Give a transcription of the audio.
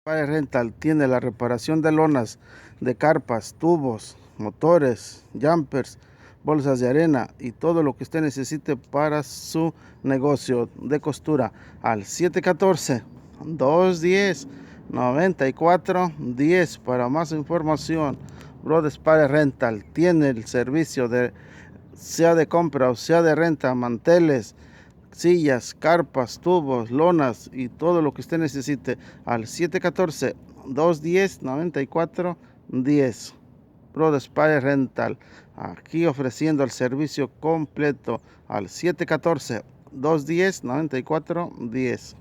Spire Rental tiene la reparación de lonas, de carpas, tubos, motores, jumpers, bolsas de arena y todo lo que usted necesite para su negocio de costura al 714-210-9410. Para más información, Brother Spire Rental tiene el servicio de sea de compra o sea de renta, manteles, sillas, carpas, tubos, lonas y todo lo que usted necesite al 714-210-9410. Brother Spire Rental, aquí ofreciendo el servicio completo al 714-210-9410.